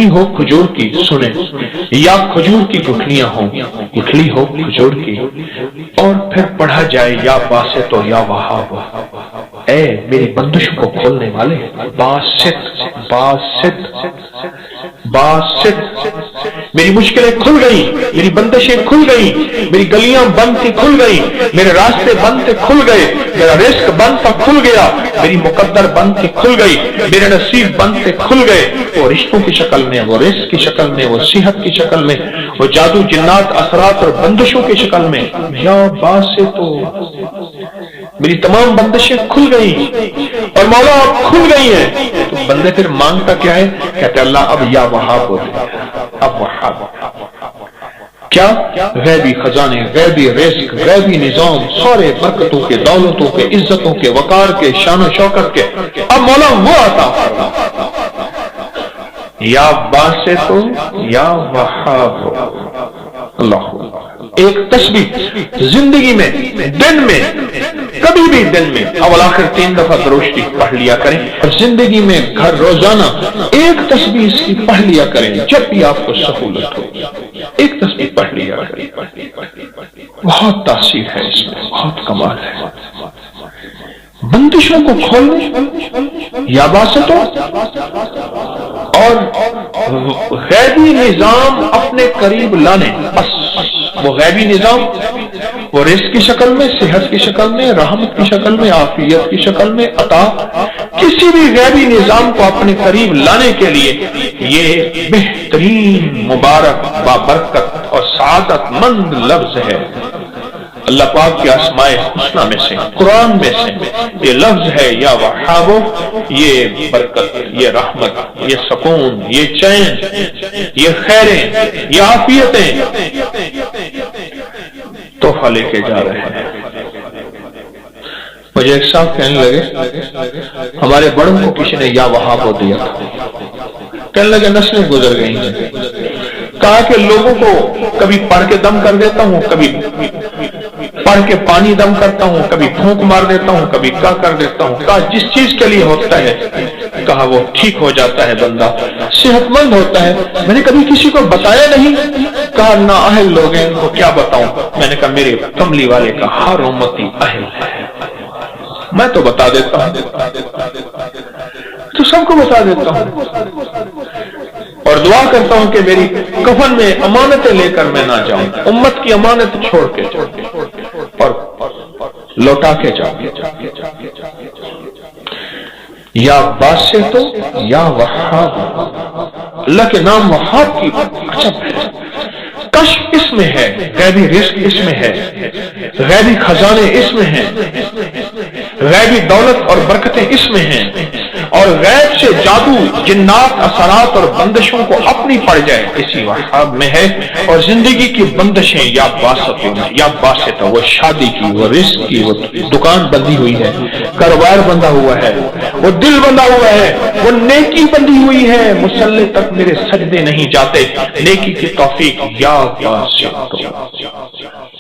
गुठली हो खजूर की, सुने, या खजूर की गुठलियां हो, गुठली हो खजूर की, और फिर पढ़ा जाए या बासित तो या वहाब, ए मेरी बंदिश को खोलने वाले, बासित बासित बासित, मेरी मुश्किलें खुल गई, मेरी बंदिशें खुल गई, मेरी गलियां बंद थी खुल गई, मेरे रास्ते बंद थे खुल गए, मेरा रिस्क बंद था खुल गया, मेरी मुकद्दर बंद थी खुल गई, मेरे नसीब बंद थे खुल गए, वो रिश्तों की शक्ल में, वो रिस्क की शक्ल में, वो सेहत की शक्ल में, वो जादू जिन्नात असरात और बंदिशों की शक्ल में, या बात से तो मेरी तमाम बंदिशें खुल गई और मौला अब खुल गई हैं। तो बंदे फिर मांगता क्या है? कहते अल्लाह अब या वहाब बोले, अब वहाब क्या? गैबी खजाने, गैबी रिस्क, गैबी निजाम, सारे बरकतों के, दौलतों के, इज्जतों के, वकार के, शान शौकत के, अब मौला वो आता या बासे तो या वहाब। अल्लाह, एक तस्बीह जिंदगी में, दिन में, कभी भी दिन में अवल आखिर 3 दफा दरूद पढ़ लिया करें, और जिंदगी में घर रोजाना एक तस्बीह इसकी पढ़ लिया करें। जब भी आपको सहूलत हो एक तस्बीह पढ़ लिया करें। बहुत तासीर है इसमें, बहुत कमाल है। बंदिशों को खोलने या बासतों और गैबी निजाम अपने करीब लाने, बस वो गैबी निजाम, वो रिस्क की शक्ल में, सेहत की शक्ल में, रहमत की शक्ल में, आफियत की शक्ल में, अता, किसी भी गैबी निजाम को अपने करीब लाने के लिए ये बेहतरीन, मुबारक, बाबरकत और सादतमंद लफ्ज है। अल्लाह पाक के अस्माए हुस्ना में से, कुरान में से ये लफ्ज है या वहाबो। ये बरकत, ये रहमत, ये सुकून, ये चैन, ये खैरें, ये आफियतें तोहफा लेके जा रहे हैं। मुझे एक साहब कहने लगे हमारे बड़ों को किसी ने या वहाबो दिया था। कहने लगे नस्लें गुजर गई हैं। कहा कि लोगों को कभी पढ़ के दम कर देता हूं, कभी पढ़ के पानी दम करता हूं, कभी फूंक मार देता हूं, कभी क्या कर देता हूं। कहा जिस चीज के लिए होता है, कहा वो ठीक हो जाता है, बंदा सेहतमंद होता है। मैंने कभी किसी को बताया नहीं। कहा ना अहल लोग हैं, उनको क्या बताऊं। मैंने कहा मेरे कमली वाले का हर उम्मती अहल है, मैं तो बता देता हूं, तो सबको बता देता हूं और दुआ करता हूं कि मेरी कफन में अमानतें लेकर मैं ना जाऊं, उम्मत की अमानत छोड़ के और लौटा के जाऊं। या बासे तो या वहाब, अल्लाह के नाम वहाब की अजब है। कश्फ इसमें है, गैबी रिस्क इसमें है, गैबी खजाने इसमें हैं, गैबी दौलत और बरकतें इसमें हैं, और गैब से जादू, जिन्नात, असरात और बंदिशों को अपनी पड़ जाए इसी वहाब में है। और जिंदगी की बंदिशें या बासतों में, या बासत, वो शादी की, वो रिस्क की, वो दुकान बंधी हुई है, कारोबार बंधा हुआ है, वो दिल बंधा हुआ है, वो नेकी बंधी हुई है, मुसल्ले तक मेरे सजदे नहीं जाते। नेकी की तौफीक या बासत।